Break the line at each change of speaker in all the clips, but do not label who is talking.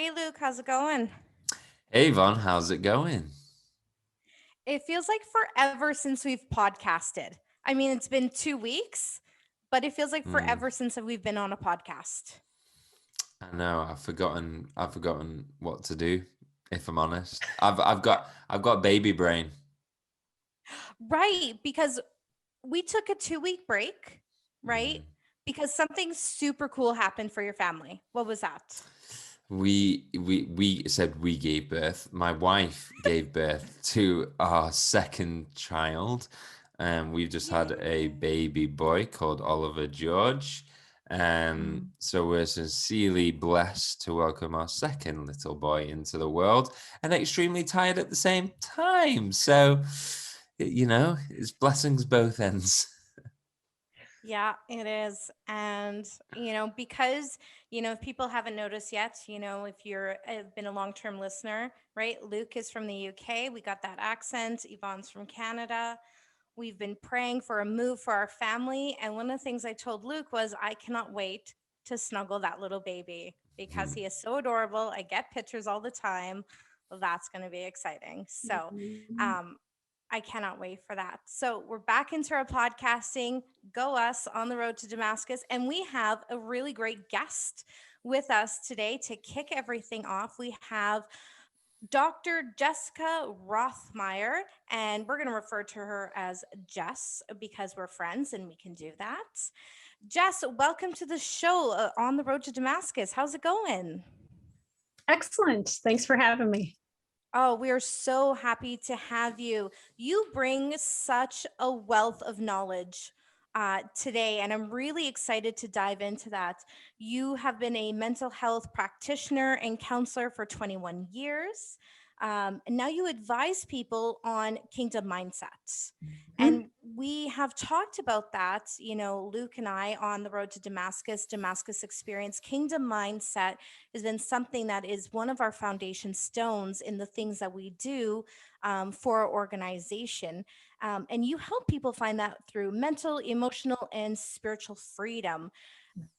Hey Luke, how's it going?
Hey Yvonne, how's it going?
It feels like forever since we've podcasted. I mean, it's been 2 weeks, but it feels like
Hmm,
forever since we've been on a podcast.
I know I've forgotten what to do, if I'm honest. I've got baby brain.
Right, because we took a 2 week break, right?
Mhm.
Because something super cool happened for your family. What was that?
We said we gave birth. My wife gave birth to our second child, and we've just had a
Yay.
baby boy called Oliver George.
Mm.
So we're sincerely blessed to welcome our second little boy into the world, and extremely tired at the same time. So, it's blessings both ends.
Yeah, it is. And, because, if people haven't noticed yet, if you're been a long-term listener, right? Luke is from the UK. We got that accent. Yvonne's from Canada. We've been praying for a move for our family. And one of the things I told Luke was, I cannot wait to snuggle that little baby because he is so adorable. I get pictures all the time. Well, that's going to be exciting. So,
Mhm.
um, I cannot wait for that. So, we're back into our podcasting, Go Us on the road to Damascus. And we have a really great guest with us today to kick everything off. We have Dr. Jessica Rothmeyer, and we're going to refer to her as Jess because we're friends and we can do that. Jess, welcome to the show on the road to Damascus. How's it going?
Excellent. Thanks for having me.
Oh, we are so happy to have you. You bring such a wealth of knowledge today, and I'm really excited to dive into that. You have been a mental health practitioner and counselor for 21 years. And now you advise people on kingdom mindsets.
Mhm.
And we have talked about that, Luke and I on the road to Damascus experience. Kingdom mindset has been something that is one of our foundation stones in the things that we do for our organization. And you help people find that through mental, emotional, and spiritual freedom.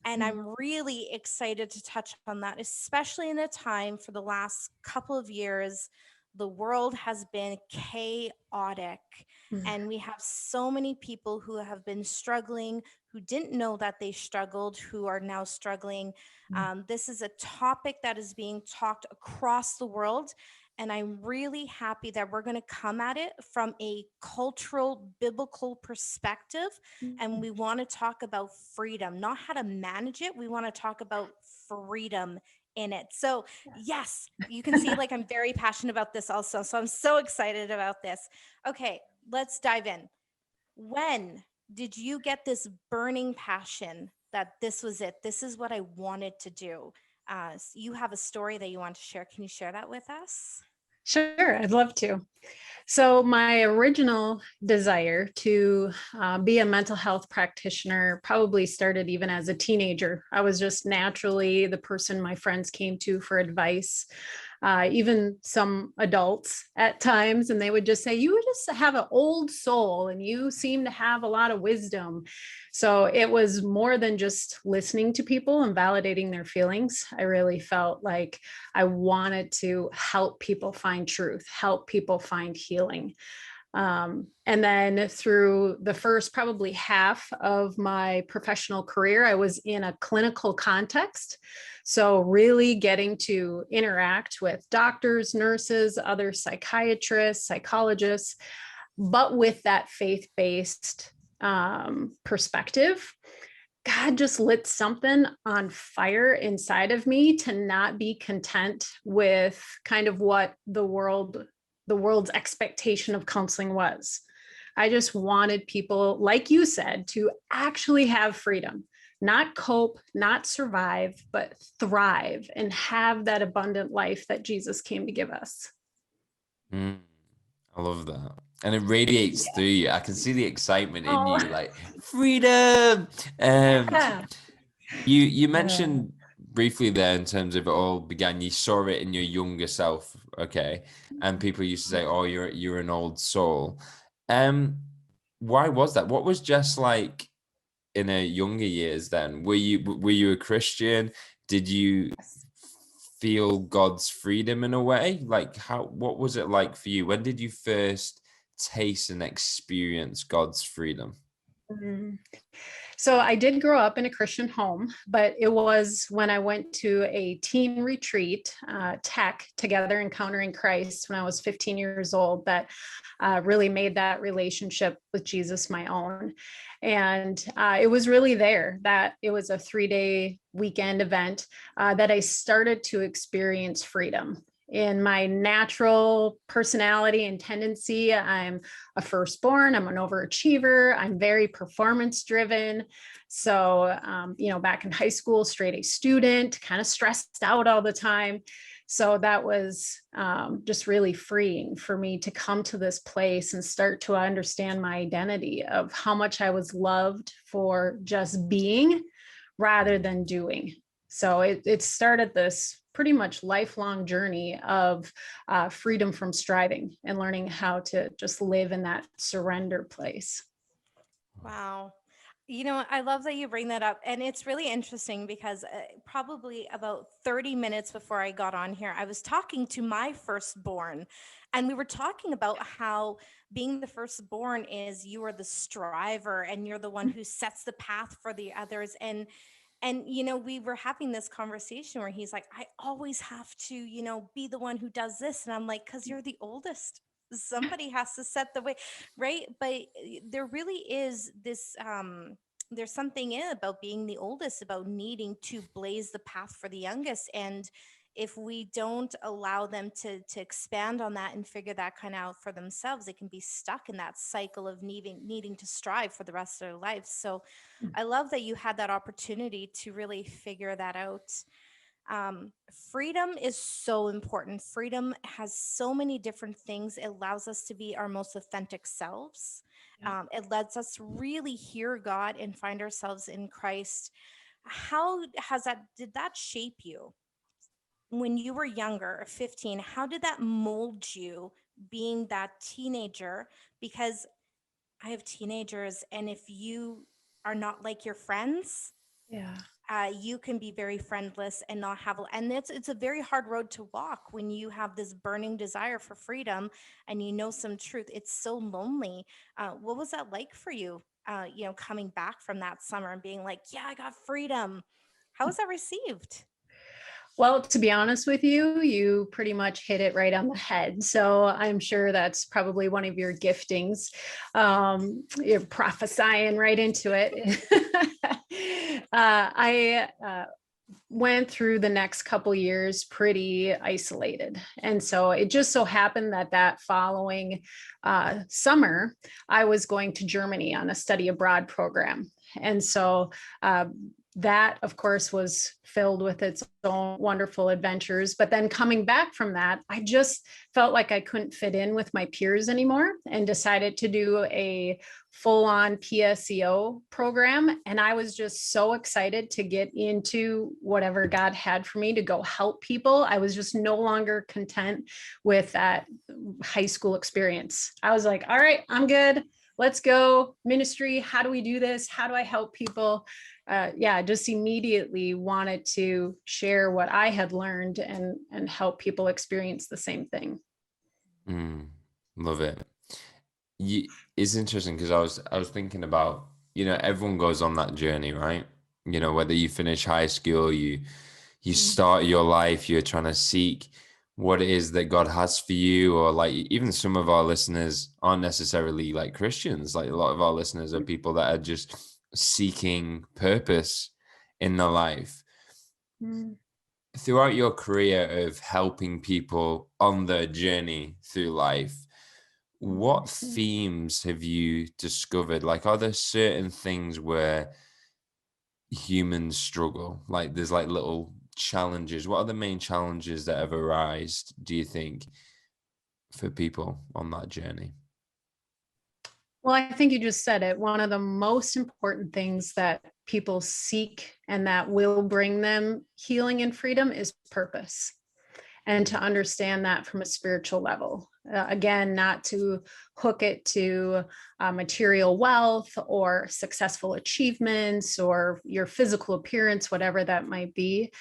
And I'm really excited to touch on that, especially in a time for the last couple of years. The world has been chaotic, and we have so many people who have been struggling, who didn't know that they struggled, who are now struggling. This is a topic that is being talked across the world. And I'm really happy that we're going to come at it from a cultural, biblical perspective, and we want to talk about freedom, not how to manage it. We want to talk about freedom in it. So, yes, you can see like I'm very passionate about this also. So, I'm so excited about this. Okay, let's dive in. When did you get this burning passion that this was it? This is what I wanted to do. You have a story that you want to share. Can you share that with us?
Sure, I'd love to. So, my original desire to be a mental health practitioner probably started even as a teenager. I was just naturally the person my friends came to for advice, even some adults at times, and they would just say, "You just have an old soul and you seem to have a lot of wisdom." So, it was more than just listening to people and validating their feelings. I really felt like I wanted to help people find truth, help people find healing. And then through the first probably half of my professional career, I was in a clinical context. So, really getting to interact with doctors, nurses, other psychiatrists, psychologists, but with that faith based perspective. God just lit something on fire inside of me to not be content with kind of what the world's expectation of counseling was. I just wanted people, like you said, to actually have freedom, not cope, not survive, but thrive and have that abundant life that Jesus came to give us.
Mm, I love that. And it radiates through you. I can see the excitement in
Oh,
you, like freedom. Um,
yeah.
you mentioned briefly there in terms of it all began, you saw it in your younger self, okay? And people used to say, "Oh, you're an old soul." Um, why was that? What was just like in a younger years then? Were you a Christian? Did you feel God's freedom in a way? Like what was it like for you? When did you first taste and experience God's freedom?
Mm. So I did grow up in a Christian home, but it was when I went to a teen retreat, tech together, encountering Christ when I was 15 years old, that really made that relationship with Jesus my own. And it was really there that it was a 3-day weekend event that I started to experience freedom. In my natural personality and tendency, I'm a firstborn, I'm an overachiever, I'm very performance driven. So, back in high school, straight A student, kind of stressed out all the time. So that was just really freeing for me to come to this place and start to understand my identity of how much I was loved for just being rather than doing. So it started this pretty much lifelong journey of freedom from striving and learning how to just live in that surrender place.
Wow. I love that you bring that up. And it's really interesting because probably about 30 minutes before I got on here, I was talking to my firstborn. And we were talking about how being the firstborn is you are the striver and you're the one who sets the path for the others. And we were having this conversation where he's like, I always have to be the one who does this, and I'm like, because you're the oldest, somebody has to set the way, right? But there really is this there's something in about being the oldest, about needing to blaze the path for the youngest. And if we don't allow them to expand on that and figure that kind of out for themselves, they can be stuck in that cycle of needing to strive for the rest of their lives. So I love that you had that opportunity to really figure that out. Freedom is so important. Freedom has so many different things. It allows us to be our most authentic selves. It lets us really hear God and find ourselves in Christ. Did that shape you when you were younger, 15? How did that mold you being that teenager? Because I have teenagers, and if you are not like your friends,
Yeah.
you can be very friendless and not have, and it's a very hard road to walk when you have this burning desire for freedom and some truth. It's so lonely. What was that like for you? Coming back from that summer and being like, yeah, I got freedom. How was that received?
Well, to be honest with you, you pretty much hit it right on the head. So I'm sure that's probably one of your giftings. You're prophesying right into it. I went through the next couple years pretty isolated. And so it just so happened that following summer, I was going to Germany on a study abroad program. And so that, of course, was filled with its own wonderful adventures. But then coming back from that, I just felt like I couldn't fit in with my peers anymore and decided to do a full-on PSEO program. And I was just so excited to get into whatever God had for me to go help people. I was just no longer content with that high school experience. I was like, all right, I'm good. Let's go ministry. How do we do this? How do I help people? Just immediately wanted to share what I had learned and help people experience the same thing.
Love it. It's interesting because I was thinking about, everyone goes on that journey, right? Whether you finish high school, you start your life, you're trying to seek what it is that God has for you, or like even some of our listeners aren't necessarily like Christians. Like a lot of our listeners are people that are just seeking purpose in their life. Throughout your career of helping people on their journey through life, what themes have you discovered? Like, are there certain things where humans struggle? Like there's like little challenges. What are the main challenges that have arisen, do you think, for people on that journey?
Well, I think you just said it. One of the most important things that people seek and that will bring them healing and freedom is purpose. And to understand that from a spiritual level. Again, not to hook it to material wealth or successful achievements or your physical appearance, whatever that might be.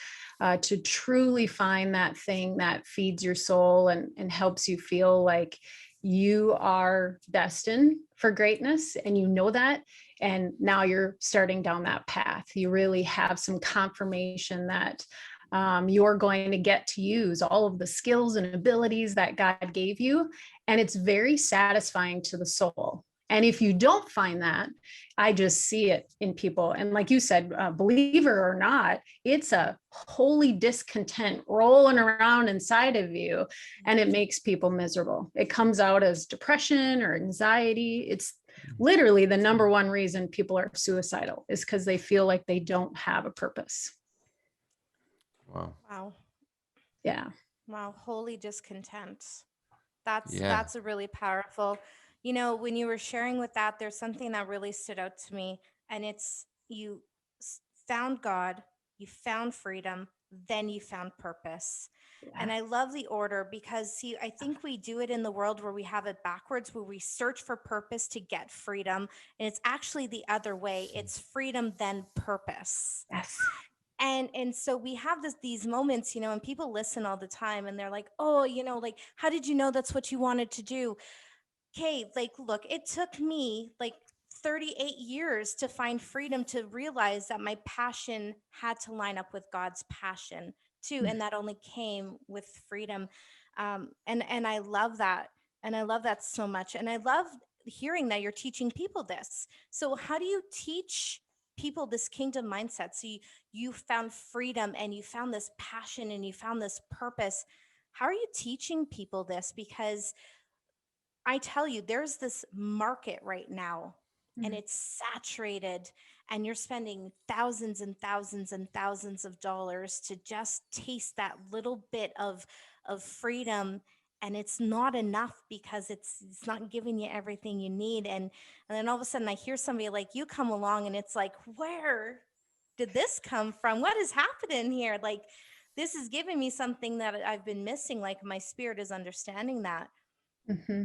to truly find that thing that feeds your soul and helps you feel like you are destined for greatness, and you know that, and now you're starting down that path. You really have some confirmation that you're going to get to use all of the skills and abilities that God gave you, and it's very satisfying to the soul. And if you don't find that, I just see it in people. And like you said, believer or not, it's a holy discontent rolling around inside of you, and it makes people miserable. It comes out as depression or anxiety. It's literally the number one reason people are suicidal, is because they feel like they don't have a purpose.
Wow.
Wow.
Yeah.
Wow. Holy discontent.
Yeah.
That's a really powerful, when you were sharing with that, there's something that really stood out to me, and it's you found God, you found freedom, then you found purpose. And I love the order, because see, I think we do it in the world where we have it backwards, where we search for purpose to get freedom. And it's actually the other way. It's freedom, then purpose.
Yes.
And so we have these moments, and people listen all the time, and they're like, oh, like, how did you know that's what you wanted to do? Okay, like, look, it took me like 38 years to find freedom, to realize that my passion had to line up with God's passion too, and that only came with freedom. And I love that, and I love that so much, and I love hearing that you're teaching people this. So how do you teach people this kingdom mindset? So you found freedom, and you found this passion, and you found this purpose. How are you teaching people this? Because I tell you, there's this market right now, and it's saturated, and you're spending thousands and thousands and thousands of dollars to just taste that little bit of freedom. And it's not enough, because it's not giving you everything you need. And then all of a sudden I hear somebody like you come along, and it's like, where did this come from? What is happening here? Like, this is giving me something that I've been missing. Like, my spirit is understanding that.
Mm-hmm.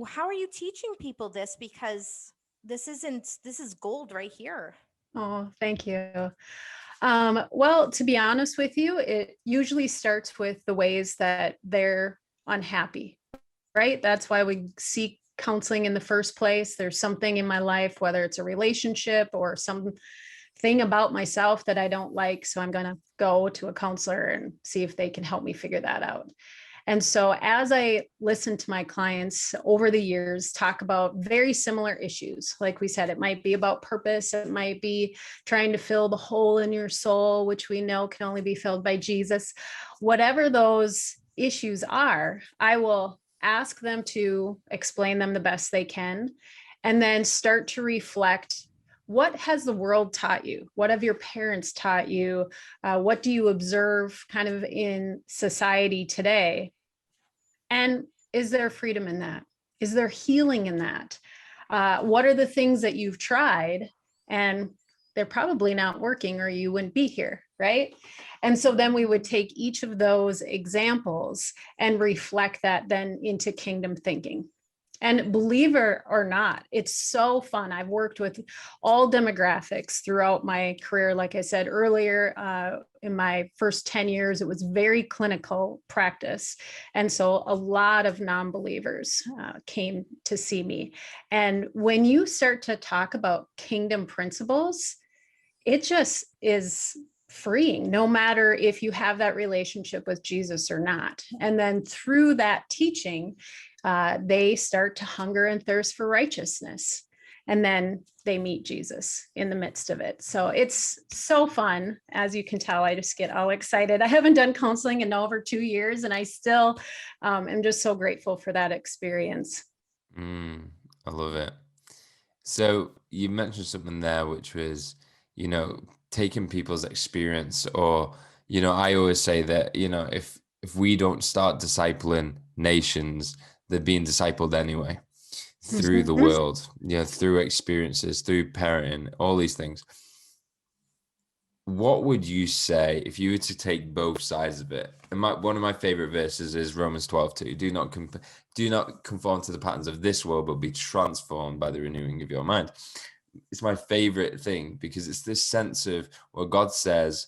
How are you teaching people this? Because this is gold right here.
Oh, thank you. Well, to be honest with you, it usually starts with the ways that they're unhappy, right? That's why we seek counseling in the first place. There's something in my life, whether it's a relationship or something about myself that I don't like. So I'm going to go to a counselor and see if they can help me figure that out. And so as I listen to my clients over the years talk about very similar issues, like we said, it might be about purpose. It might be trying to fill the hole in your soul, which we know can only be filled by Jesus. Whatever those issues are, I will ask them to explain them the best they can, and then start to reflect. What has the world taught you? What have your parents taught you? What do you observe kind of in society today? And is there freedom in that? Is there healing in that? What are the things that you've tried and they're probably not working, or you wouldn't be here, right? And so then we would take each of those examples and reflect that then into kingdom thinking. And believe it or not, it's so fun. I've worked with all demographics throughout my career. Like I said earlier, in my first 10 years, it was very clinical practice. And so a lot of non-believers came to see me. And when you start to talk about kingdom principles, it just is freeing, no matter if you have that relationship with Jesus or not. And then through that teaching, they start to hunger and thirst for righteousness. And then they meet Jesus in the midst of it. So it's so fun. As you can tell, I just get all excited. I haven't done counseling in over 2 years, and I still am just so grateful for that experience.
I love it. So you mentioned something there, which was, taking people's experience, or, I always say that, if we don't start discipling nations, they're being discipled anyway through the world, through experiences, through parenting, all these things. What would you say if you were to take both sides of it? And one of my favorite verses is Romans 12:2. Do not conform to the patterns of this world, but be transformed by the renewing of your mind. It's my favorite thing, because it's this sense of where God says,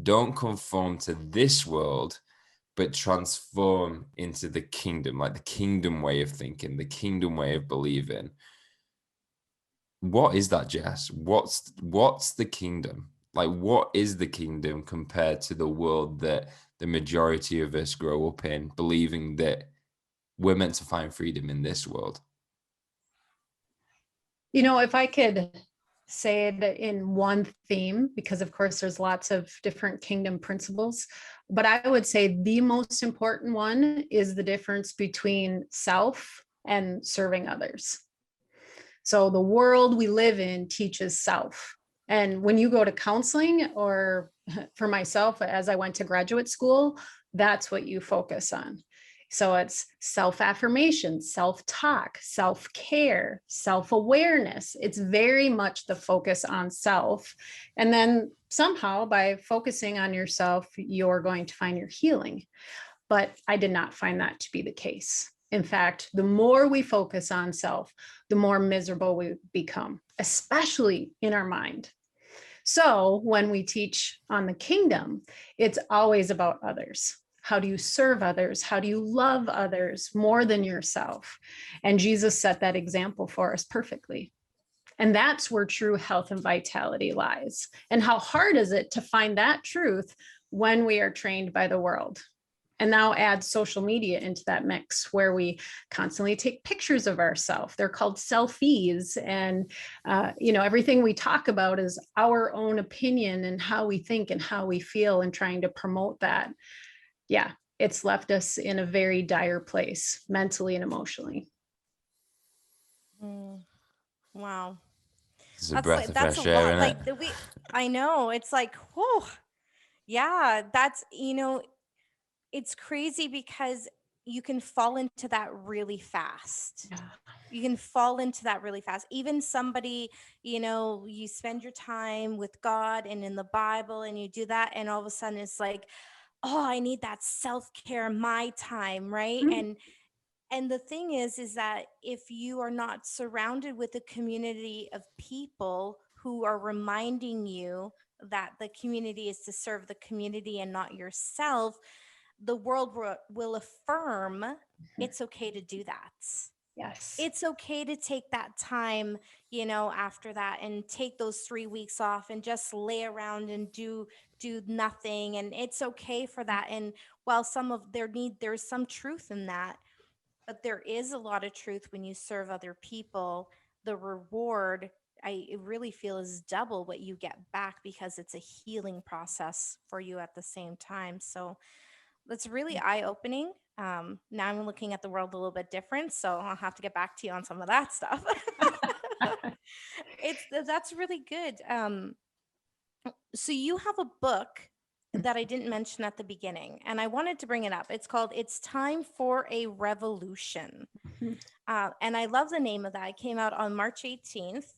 don't conform to this world, but transform into the kingdom, like the kingdom way of thinking, the kingdom way of believing. What is that, Jess? What's the kingdom? Like, what is the kingdom compared to the world that the majority of us grow up in, believing that we're meant to find freedom in this world?
If I could say it in one theme, because of course there's lots of different kingdom principles, but I would say the most important one is the difference between self and serving others. So the world we live in teaches self. And when you go to counseling, or for myself, as I went to graduate school, that's what you focus on. So it's self-affirmation, self-talk, self-care, self-awareness. It's very much the focus on self. And then somehow by focusing on yourself, you're going to find your healing. But I did not find that to be the case. In fact, the more we focus on self, the more miserable we become, especially in our mind. So when we teach on the kingdom, it's always about others. How do you serve others? How do you love others more than yourself? And Jesus set that example for us perfectly. And that's where true health and vitality lies. And how hard is it to find that truth when we are trained by the world? And now add social media into that mix, where we constantly take pictures of ourselves. They're called selfies. And, everything we talk about is our own opinion and how we think and how we feel, and trying to promote that. Yeah, it's left us in a very dire place, mentally and emotionally.
Wow.
It's a breath of
That's a
fresh air,
lot.
isn't
Like
it?
I know, it's like, whew, yeah, it's crazy because you can fall into that really fast.
Yeah.
You can fall into that really fast. Even somebody, you spend your time with God and in the Bible and you do that, and all of a sudden it's like, oh, I need that self-care, my time, right?
Mhm.
And the thing is that if you are not surrounded with a community of people who are reminding you that the community is to serve the community and not yourself, the world will affirm it's okay to do that.
Yes.
It's okay to take that time, after that, and take those 3 weeks off and just lay around and do nothing. And it's okay for that. And while there's some truth in that, but there is a lot of truth when you serve other people. The reward, I really feel, is double what you get back, because it's a healing process for you at the same time. So that's really eye-opening. Now I'm looking at the world a little bit different, so I'll have to get back to you on some of that stuff. That's really good. So you have a book that I didn't mention at the beginning, and I wanted to bring it up. It's called "It's Time for a Revolution."
Mhm.
And I love the name of that. It came out on March 18th.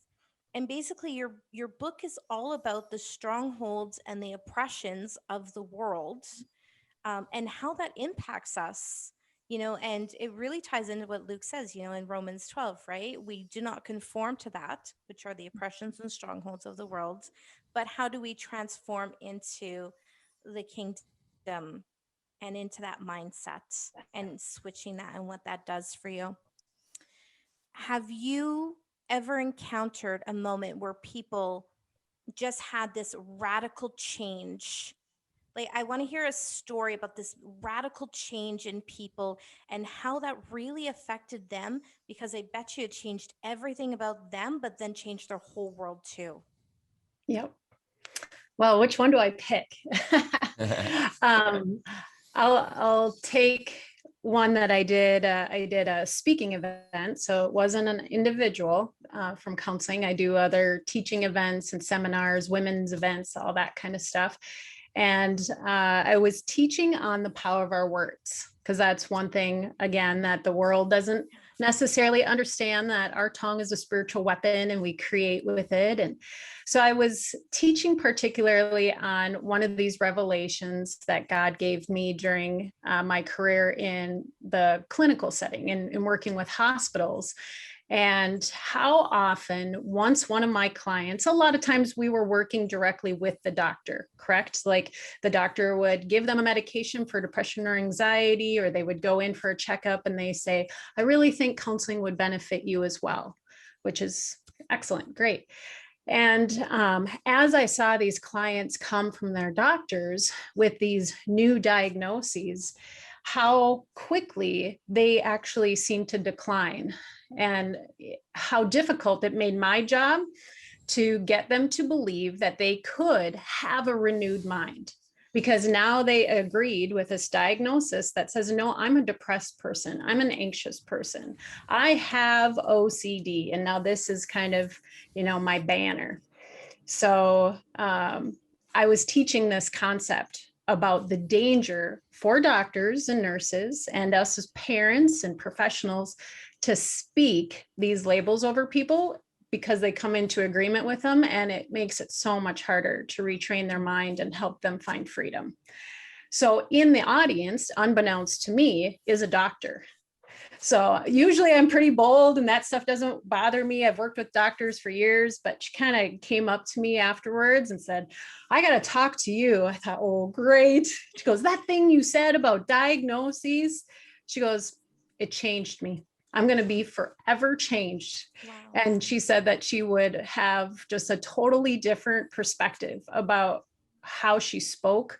And basically, your book is all about the strongholds and the oppressions of the world, and how that impacts us. And it really ties into what Luke says, in Romans 12, right? We do not conform to that, which are the oppressions and strongholds of the world, but how do we transform into the kingdom and into that mindset, and switching that and what that does for you? Have you ever encountered a moment where people just had this radical change? Like, I want to hear a story about this radical change in people and how that really affected them, because I bet you it changed everything about them, but then changed their whole world too.
Yep. Well, which one do I pick? um, I'll take one that I did. I did a speaking event, so it wasn't an individual from counseling. I do other teaching events and seminars, women's events, all that kind of stuff. And I was teaching on the power of our words, because that's one thing, again, that the world doesn't necessarily understand, that our tongue is a spiritual weapon and we create with it. And so I was teaching particularly on one of these revelations that God gave me during my career in the clinical setting and working with hospitals. And how often, once one of my clients, a lot of times we were working directly with the doctor, correct? Like the doctor would give them a medication for depression or anxiety, or they would go in for a checkup and they say, I really think counseling would benefit you as well, which is excellent, great. And as I saw these clients come from their doctors with these new diagnoses, how quickly they actually seem to decline, and how difficult it made my job to get them to believe that they could have a renewed mind. Because now they agreed with this diagnosis that says, no, I'm a depressed person. I'm an anxious person. I have OCD. And now this is kind of, my banner. So I was teaching this concept about the danger for doctors and nurses and us as parents and professionals to speak these labels over people, because they come into agreement with them, and it makes it so much harder to retrain their mind and help them find freedom. So in the audience, unbeknownst to me, is a doctor. So usually I'm pretty bold and that stuff doesn't bother me. I've worked with doctors for years, but she kind of came up to me afterwards and said, I got to talk to you. I thought, oh, great. She goes, that thing you said about diagnoses, she goes, it changed me. I'm going to be forever changed.
Wow.
And she said that she would have just a totally different perspective about how she spoke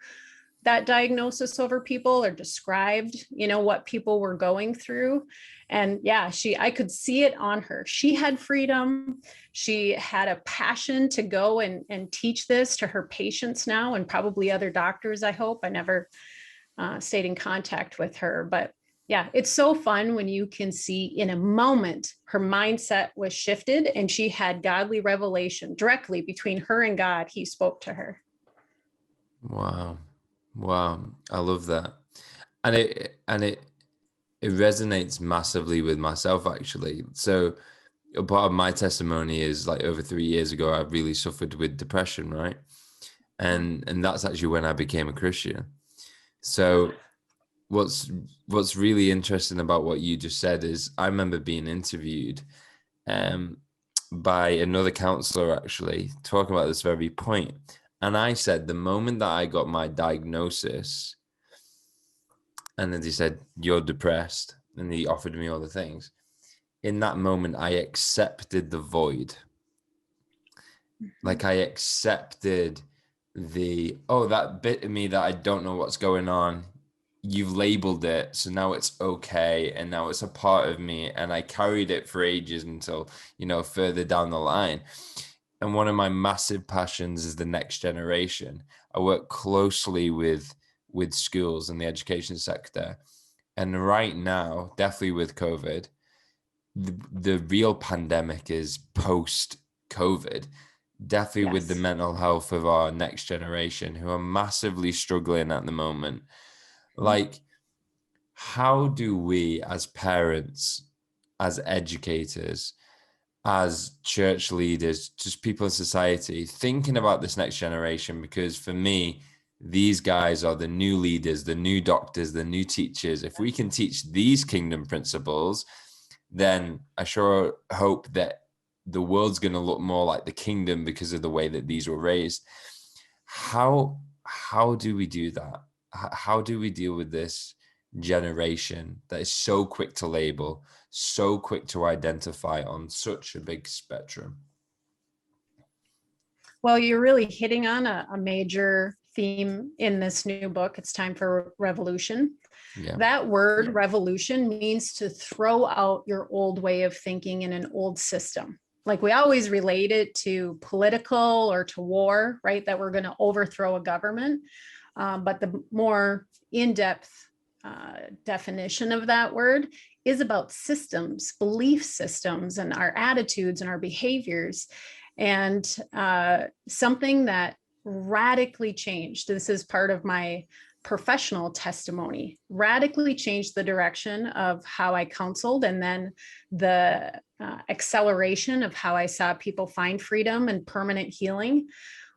that diagnosis over people, or described, what people were going through. And yeah, I could see it on her. She had freedom. She had a passion to go and teach this to her patients now, and probably other doctors, I hope. I never stayed in contact with her, but yeah, it's so fun when you can see in a moment her mindset was shifted and she had godly revelation directly between her and God. He spoke to her.
Wow. I love that. And it resonates massively with myself, actually. So a part of my testimony is, like, over 3 years ago, I really suffered with depression, right? And that's actually when I became a Christian. So what's really interesting about what you just said is, I remember being interviewed by another counselor, actually, talking about this very point. And I said, the moment that I got my diagnosis, and then he said, you're depressed, and he offered me all the things. In that moment, I accepted the void. Like, I accepted that bit of me that I don't know what's going on. You've labeled it, so now it's okay, and now it's a part of me, and I carried it for ages until, further down the line. And one of my massive passions is the next generation. I work closely with schools in the education sector, and right now, definitely with COVID, the real pandemic is post COVID. Definitely, yes, with the mental health of our next generation, who are massively struggling at the moment. Like, how do we as parents, as educators, as church leaders, just people in society, thinking about this next generation? Because for me, these guys are the new leaders, the new doctors, the new teachers. If we can teach these kingdom principles, then I sure hope that the world's going to look more like the kingdom because of the way that these were raised. How do we do that? How do we deal with this generation that is so quick to label, so quick to identify on such a big spectrum?
Well, you're really hitting on a major theme in this new book. It's Time for Revolution. Yeah. That word revolution means to throw out your old way of thinking in an old system. Like, we always relate it to political or to war, right? That we're going to overthrow a government. But the more in-depth definition of that word is about systems, belief systems, and our attitudes and our behaviors. And something that radically changed, this is part of my professional testimony, radically changed the direction of how I counseled, and then the acceleration of how I saw people find freedom and permanent healing,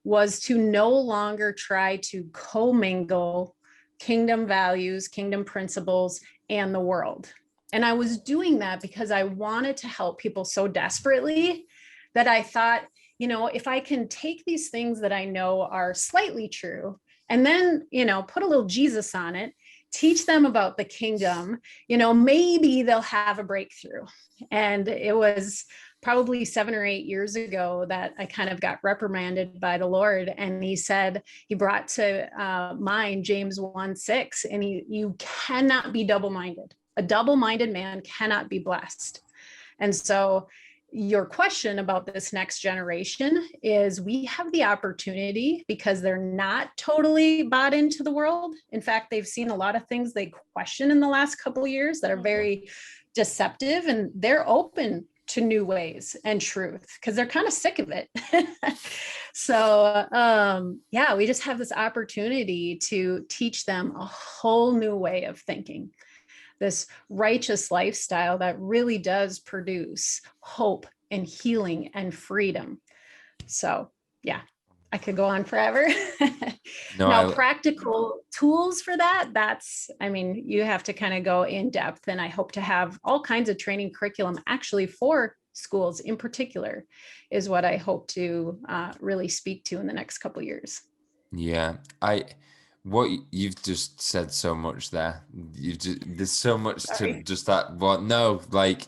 was to no longer try to commingle kingdom values, kingdom principles, and the world. And I was doing that because I wanted to help people so desperately that I thought, if I can take these things that I know are slightly true and then, put a little Jesus on it, teach them about the kingdom, maybe they'll have a breakthrough. And it was probably 7 or 8 years ago that I kind of got reprimanded by the Lord. And he brought to mind James 1:6, and you cannot be double-minded. A double-minded man cannot be blessed. And so your question about this next generation is, we have the opportunity, because they're not totally bought into the world. In fact, they've seen a lot of things they question in the last couple of years that are very deceptive, and they're open to new ways and truth because they're kind of sick of it. So we just have this opportunity to teach them a whole new way of thinking, this righteous lifestyle that really does produce hope and healing and freedom. So yeah, I could go on forever. Now, practical tools for you have to kind of go in depth, and I hope to have all kinds of training curriculum actually for schools in particular is what I hope to really speak to in the next couple of years.
Yeah, what you've just said so much there. There's so much to just that. But no, like,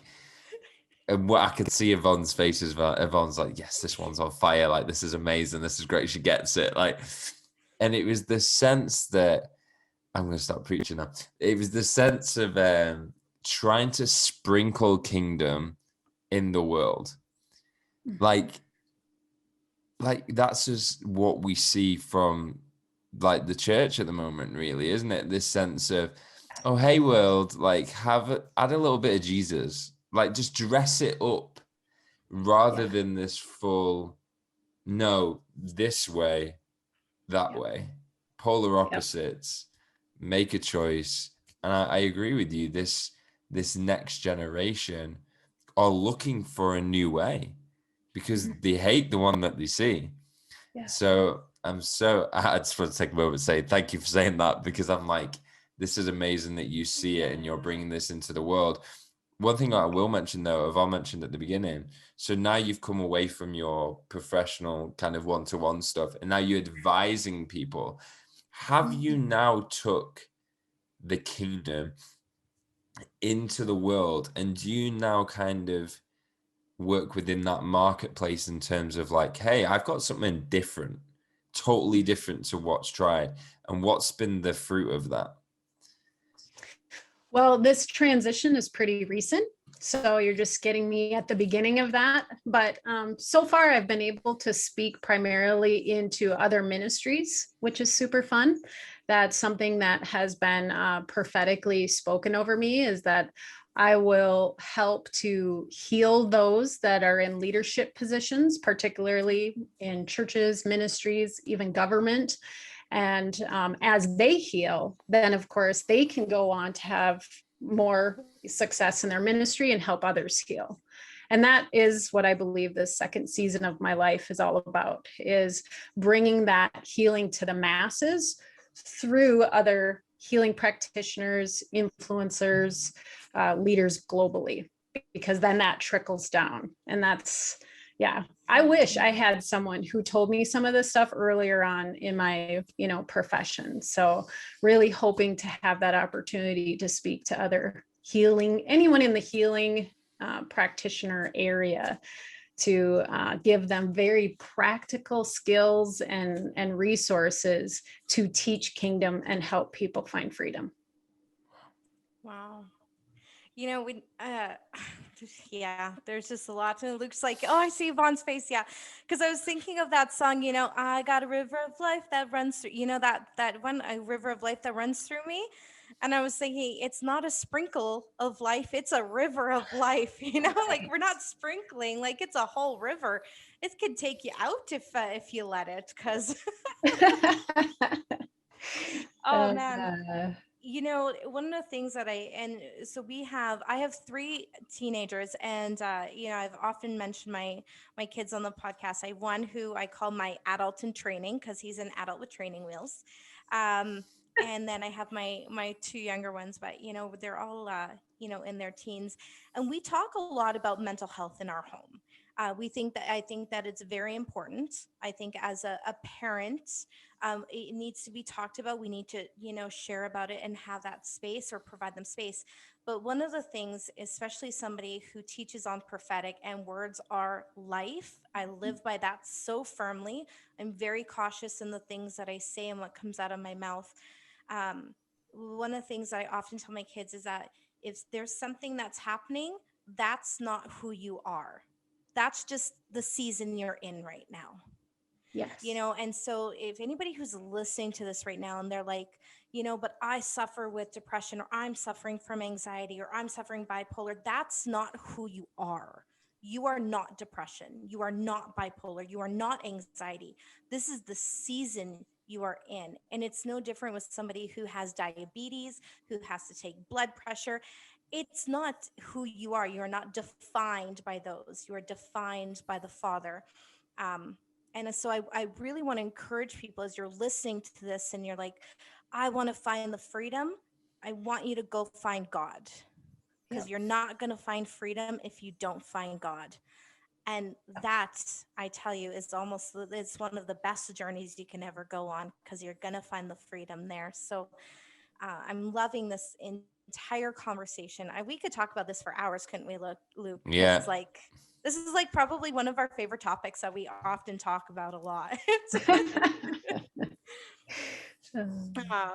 and what I could see Yvonne's face is that Yvonne's like, yes, this one's on fire. Like, this is amazing. This is great. She gets it. Like, and it was the sense that I'm going to start preaching now. It was the sense of trying to sprinkle kingdom in the world. Like that's just what we see from like the church at the moment, really, isn't it? This sense of, oh, hey world, like add a little bit of Jesus, like just dress it up rather than this full, no, this way, that way, polar opposites, make a choice. And I agree with you. This next generation are looking for a new way because they hate the one that they see. Yeah. So I just want to take a moment and say thank you for saying that, because I'm like, this is amazing that you see it and you're bringing this into the world. One thing I will mention, though, I mentioned at the beginning, so now you've come away from your professional kind of one-to-one stuff, and now you're advising people. Have you now took the kingdom into the world, and do you now kind of work within that marketplace in terms of like, hey, I've got something different, totally different to what's tried, and what's been the fruit of that?
Well, this transition is pretty recent, so you're just getting me at the beginning of that. But so far, I've been able to speak primarily into other ministries, which is super fun. That's something that has been prophetically spoken over me, is that I will help to heal those that are in leadership positions, particularly in churches, ministries, even government. And as they heal, then of course they can go on to have more success in their ministry and help others heal. And that is what I believe this second season of my life is all about, is bringing that healing to the masses through other healing practitioners, influencers, leaders globally, because then that trickles down. And that's, I wish I had someone who told me some of this stuff earlier on in my, profession. So really hoping to have that opportunity to speak to other anyone in the healing practitioner area, to give them very practical skills and resources to teach kingdom and help people find freedom.
Wow. There's just a lot. It looks like, oh, I see Yvonne's face. Yeah. Because I was thinking of that song, I got a river of life that runs through, that one, a river of life that runs through me. And I was thinking, it's not a sprinkle of life, it's a river of life, like we're not sprinkling, like it's a whole river. It could take you out if you let it, because oh man. One of the things that I have 3 teenagers, and I've often mentioned my kids on the podcast. I have one who I call my adult in training, because he's an adult with training wheels. And then I have my two younger ones, but they're all in their teens, and we talk a lot about mental health in our home. I think that it's very important. I think as a parent, it needs to be talked about. We need to share about it and have that space or provide them space. But one of the things, especially somebody who teaches on prophetic and words are life, I live by that so firmly. I'm very cautious in the things that I say and what comes out of my mouth. One of the things I often tell my kids is that if there's something that's happening, that's not who you are. That's just the season you're in right now.
Yes.
And so if anybody who's listening to this right now and they're like, but I suffer with depression, or I'm suffering from anxiety, or I'm suffering bipolar, that's not who you are. You are not depression. You are not bipolar. You are not anxiety. This is the season you are in. And it's no different with somebody who has diabetes, who has to take blood pressure. It's not who you are. You are not defined by those. You are defined by the Father. Um, and so I really want to encourage people as you're listening to this and you're like, I want to find the freedom. I want you to go find God, because
Yep.
you're not going to find freedom if you don't find God. And that, I tell you, it's one of the best journeys you can ever go on, because you're going to find the freedom there. So I'm loving this entire conversation. We could talk about this for hours, couldn't we, Luke?
Yeah.
This is like probably one of our favorite topics that we often talk about a lot.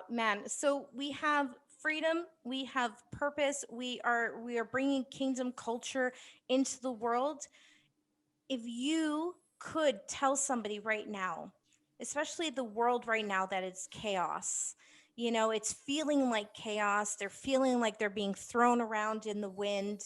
Man, so we have freedom, we have purpose, we are bringing kingdom culture into the world. If you could tell somebody right now, especially the world right now, that it's chaos, it's feeling like chaos, they're feeling like they're being thrown around in the wind,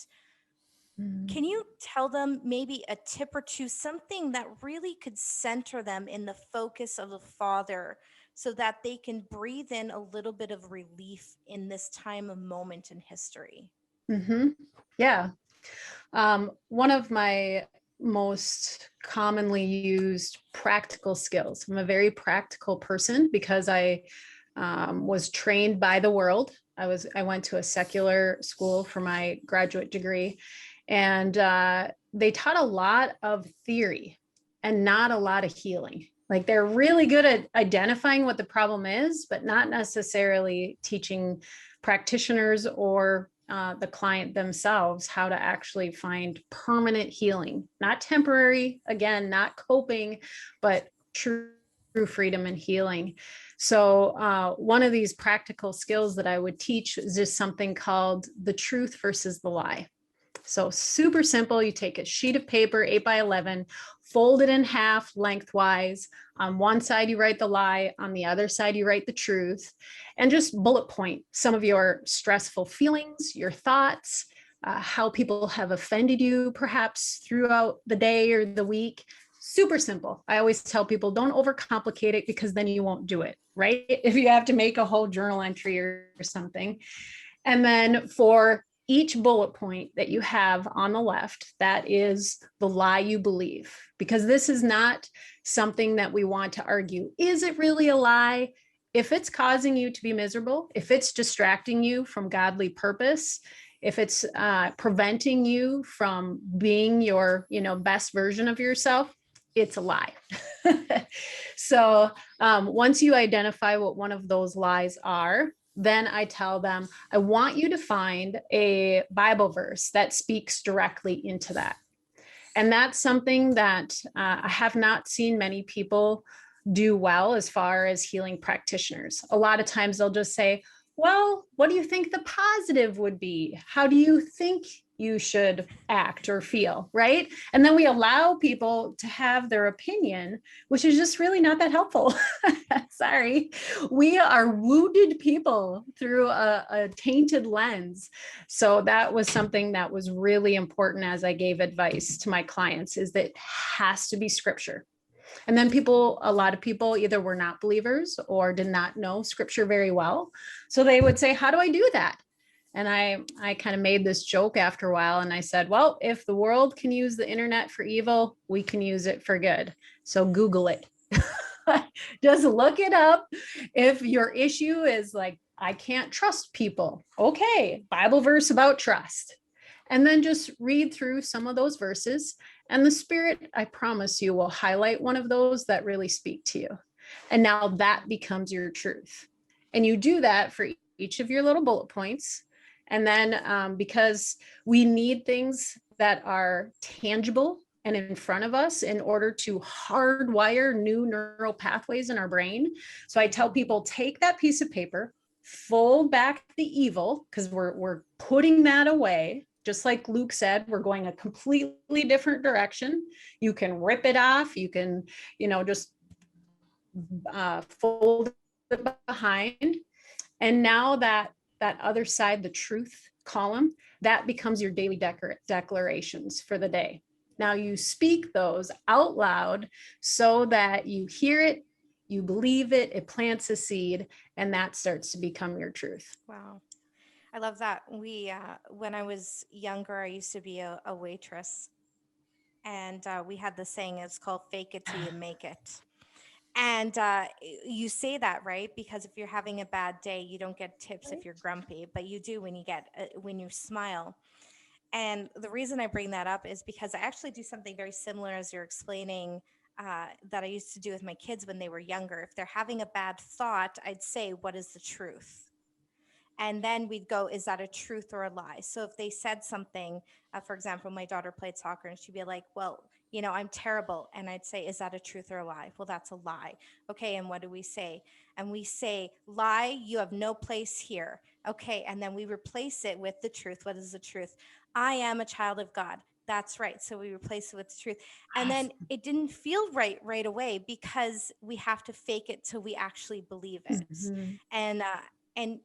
can you tell them maybe a tip or two, something that really could center them in the focus of the Father, so that they can breathe in a little bit of relief in this time of moment in history?
Mm-hmm. Yeah. One of my most commonly used practical skills. I'm a very practical person because I was trained by the world. I went to a secular school for my graduate degree, and they taught a lot of theory and not a lot of healing. Like, they're really good at identifying what the problem is, but not necessarily teaching practitioners or the client themselves how to actually find permanent healing, not temporary, again, not coping, but true freedom and healing. So one of these practical skills that I would teach is just something called the truth versus the lie. So super simple. You take a sheet of paper, 8x11, fold it in half lengthwise. On one side, you write the lie. On the other side, you write the truth. And just bullet point some of your stressful feelings, your thoughts, how people have offended you perhaps throughout the day or the week. Super simple. I always tell people, don't overcomplicate it, because then you won't do it, right? If you have to make a whole journal entry or something. And then for each bullet point that you have on the left, that is the lie you believe, because this is not something that we want to argue. Is it really a lie? If it's causing you to be miserable, if it's distracting you from godly purpose, if it's preventing you from being your, best version of yourself, it's a lie. So once you identify what one of those lies are, then I tell them, I want you to find a Bible verse that speaks directly into that. And that's something that I have not seen many people do well as far as healing practitioners. A lot of times they'll just say, well, what do you think the positive would be? How do you think you should act or feel, right? And then we allow people to have their opinion, which is just really not that helpful. Sorry. We are wounded people through a tainted lens. So that was something that was really important as I gave advice to my clients, is that it has to be scripture. And then a lot of people either were not believers or did not know scripture very well. So they would say, how do I do that? And I kind of made this joke after a while, and I said, well, if the world can use the internet for evil, we can use it for good. So Google it. Just look it up. If your issue is like, I can't trust people. Okay, Bible verse about trust. And then just read through some of those verses. And the Spirit, I promise you, will highlight one of those that really speak to you. And now that becomes your truth. And you do that for each of your little bullet points. And then because we need things that are tangible and in front of us in order to hardwire new neural pathways in our brain. So I tell people, take that piece of paper, fold back the evil, because we're putting that away. Just like Luke said, we're going a completely different direction. You can rip it off. You can, just fold it behind. And now that other side, the truth column, that becomes your daily declarations for the day. Now you speak those out loud so that you hear it, you believe it, it plants a seed, and that starts to become your truth.
Wow. I love that. When I was younger, I used to be a waitress, and we had the saying, it's called fake it till you make it. And you say that, right? Because if you're having a bad day, you don't get tips if you're grumpy, but you do when you smile. And the reason I bring that up is because I actually do something very similar as you're explaining, that I used to do with my kids when they were younger. If they're having a bad thought, I'd say, what is the truth? And then we'd go, is that a truth or a lie? So if they said something, for example, my daughter played soccer and she'd be like, well, I'm terrible. And I'd say, is that a truth or a lie? Well, that's a lie. Okay. And what do we say? And we say, lie, you have no place here. Okay. And then we replace it with the truth. What is the truth? I am a child of God. That's right. So we replace it with the truth. And then it didn't feel right away, because we have to fake it till we actually believe it.
Mm-hmm.
And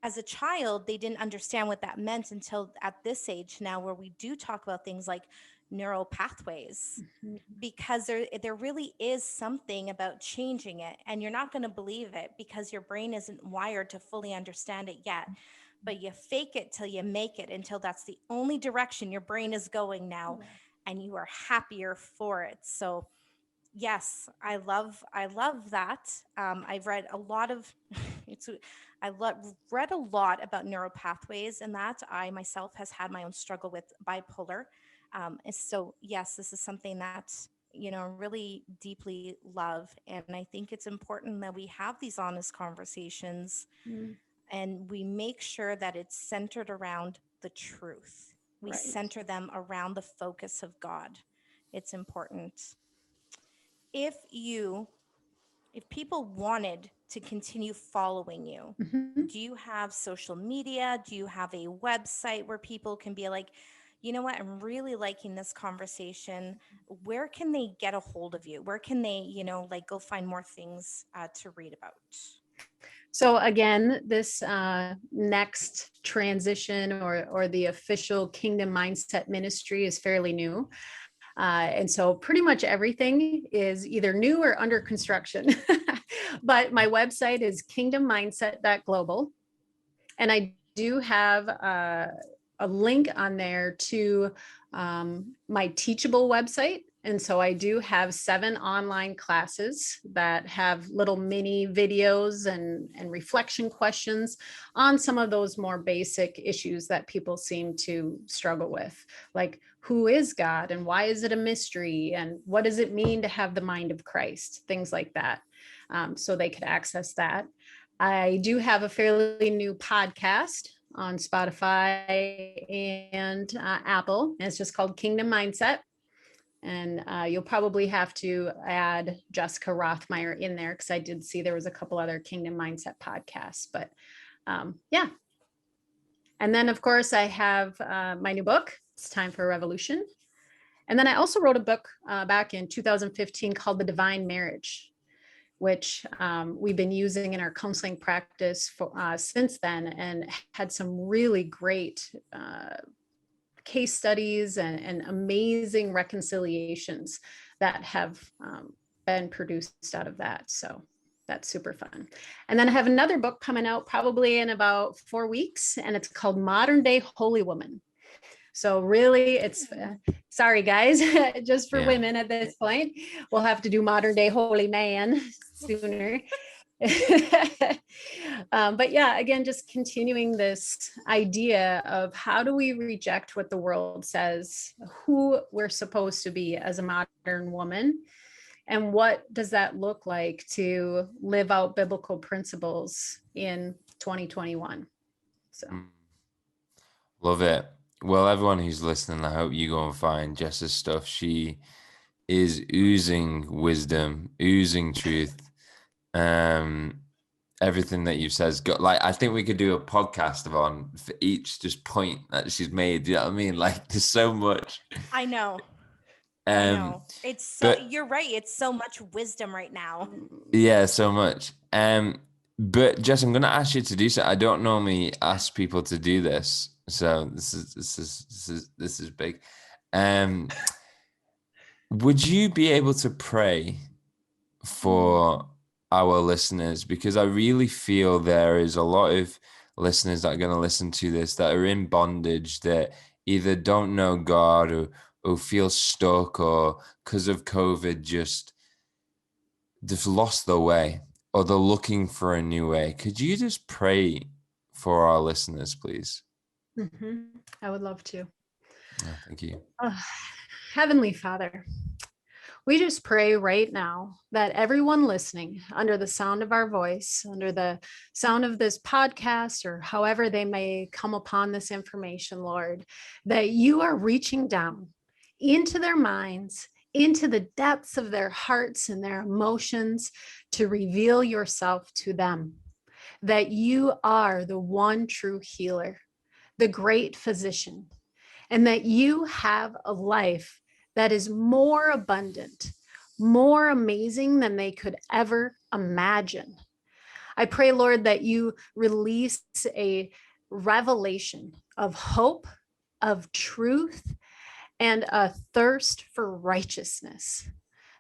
as a child, they didn't understand what that meant until at this age now, where we do talk about things like neural pathways,
Mm-hmm.
because there really is something about changing it, and you're not going to believe it because your brain isn't wired to fully understand it yet. But you fake it till you make it, until that's the only direction your brain is going now, and you are happier for it. So yes, I love that. I've read a lot of it's read a lot about neural pathways, and that I myself has had my own struggle with bipolar. And so yes, this is something that really deeply love, and I think it's important that we have these honest conversations,
Mm-hmm.
and we make sure that it's centered around the truth. We
Right.
center them around the focus of God. It's important. If you if people wanted to continue following you,
Mm-hmm.
do you have social media? Do you have a website where people can be like, you know what, I'm really liking this conversation? Where can they get a hold of you? Where can they, like, go find more things to read about?
So again, this next transition or the official Kingdom Mindset Ministry is fairly new. And so pretty much everything is either new or under construction. But my website is kingdommindset.global. And I do have a link on there to my Teachable website. And so I do have 7 online classes that have little mini videos and reflection questions on some of those more basic issues that people seem to struggle with, like who is God and why is it a mystery? And what does it mean to have the mind of Christ? Things like that. So they could access that. I do have a fairly new podcast on Spotify and Apple. And it's just called Kingdom Mindset. And you'll probably have to add Jessica Rothmeyer in there, because I did see there was a couple other Kingdom Mindset podcasts. But yeah. And then, of course, I have my new book, It's Time for a Revolution. And then I also wrote a book back in 2015 called The Divine Marriage, which we've been using in our counseling practice for, since then, and had some really great case studies and amazing reconciliations that have been produced out of that. So that's super fun. And then I have another book coming out probably in about 4 weeks, and it's called Modern Day Holy Woman. So really, it's sorry, guys, just for
Yeah.
women at this point. We'll have to do modern day holy man sooner. But yeah, again, just continuing this idea of how do we reject what the world says, who we're supposed to be as a modern woman, and what does that look like to live out biblical principles in 2021. So
Love it. Well, everyone who's listening, I hope you go and find Jess's stuff. She is oozing wisdom, oozing truth. Everything that you've said got, like, I think we could do a podcast on for each just point that she's made. You know what I mean? Like, there's so much.
I know. I
Um,
know. It's so,
but
you're right. It's so much wisdom right now.
yeah, so much. But Jess, I'm gonna ask you to do so. I don't normally ask people to do this, so this is big. Would you be able to pray for our listeners? Because I really feel there is a lot of listeners that are going to listen to this that are in bondage, that either don't know God or feel stuck, or because of COVID just they've lost their way, or they're looking for a new way. Could you just pray for our listeners, please?
I would love to.
Oh, thank you.
Heavenly Father, we just pray right now that everyone listening under the sound of our voice, under the sound of this podcast, or however they may come upon this information, Lord, that you are reaching down into their minds, into the depths of their hearts and their emotions to reveal yourself to them, that you are the one true healer, the great physician, and that you have a life that is more abundant, more amazing than they could ever imagine. I pray, Lord, that you release a revelation of hope, of truth, and a thirst for righteousness.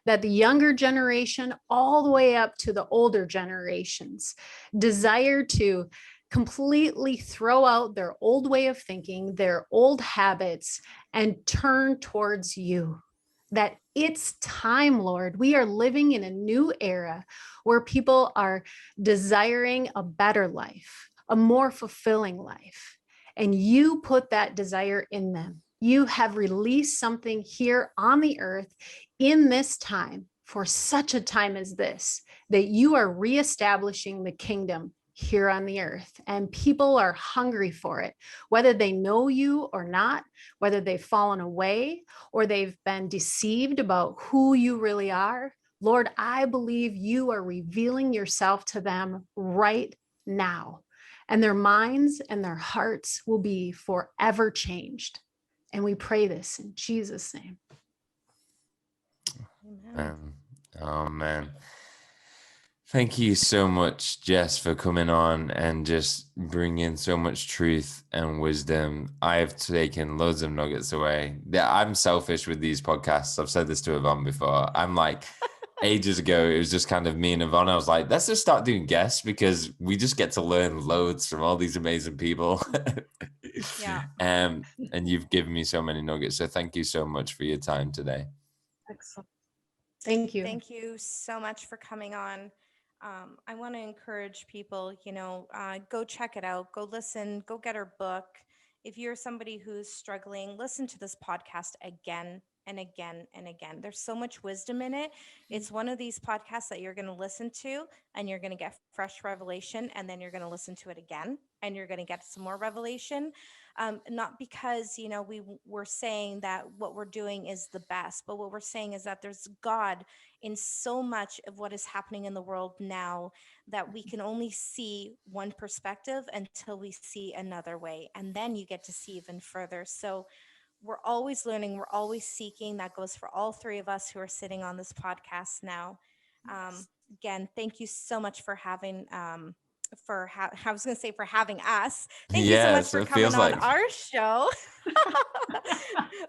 That the younger generation, all the way up to the older generations, desire to completely throw out their old way of thinking, their old habits, and turn towards you. That it's time, Lord. We are living in a new era where people are desiring a better life, a more fulfilling life. And you put that desire in them. You have released something here on the earth in this time, for such a time as this, that you are reestablishing the kingdom here on the earth, and people are hungry for it, whether they know you or not, whether they've fallen away or they've been deceived about who you really are. Lord, I believe you are revealing yourself to them right now, and their minds and their hearts will be forever changed. And we pray this in Jesus' name.
Oh man. Thank you so much, Jess, for coming on and just bringing so much truth and wisdom. I have taken loads of nuggets away. I'm selfish with these podcasts. I've said this to Yvonne before. I'm like, ages ago, it was just kind of me and Yvonne. I was like, let's just start doing guests because we just get to learn loads from all these amazing people.
Yeah.
And you've given me so many nuggets. So thank you so much for your time today.
Excellent. Thank you.
Thank you so much for coming on. I want to encourage people, go check it out, go listen, go get her book. If you're somebody who's struggling, listen to this podcast again and again and again. There's so much wisdom in it. It's one of these podcasts that you're going to listen to and you're going to get fresh revelation, and then you're going to listen to it again and you're going to get some more revelation. Not because, we're saying that what we're doing is the best, but what we're saying is that there's God in so much of what is happening in the world now, that we can only see one perspective until we see another way. And then you get to see even further. So we're always learning, we're always seeking. That goes for all three of us who are sitting on this podcast now. Again, thank you so much for having, I was going to say for having us. Thank you so much
Yes,
for
it
coming
feels
on
like.
our show.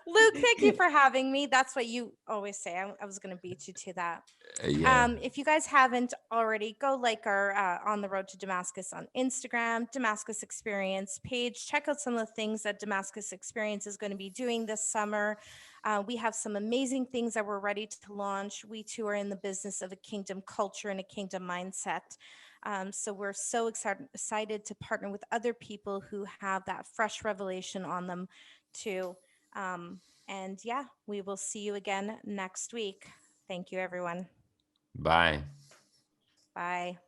Luke, thank you for having me. That's what you always say. I was going to beat you to that.
Yeah.
If you guys haven't already, go like our On the Road to Damascus on Instagram, Damascus Experience page. Check out some of the things that Damascus Experience is going to be doing this summer. We have some amazing things that we're ready to launch. We too are in the business of a kingdom culture and a kingdom mindset. So we're so excited to partner with other people who have that fresh revelation on them too. And yeah, we will see you again next week. Thank you, everyone.
Bye.
Bye.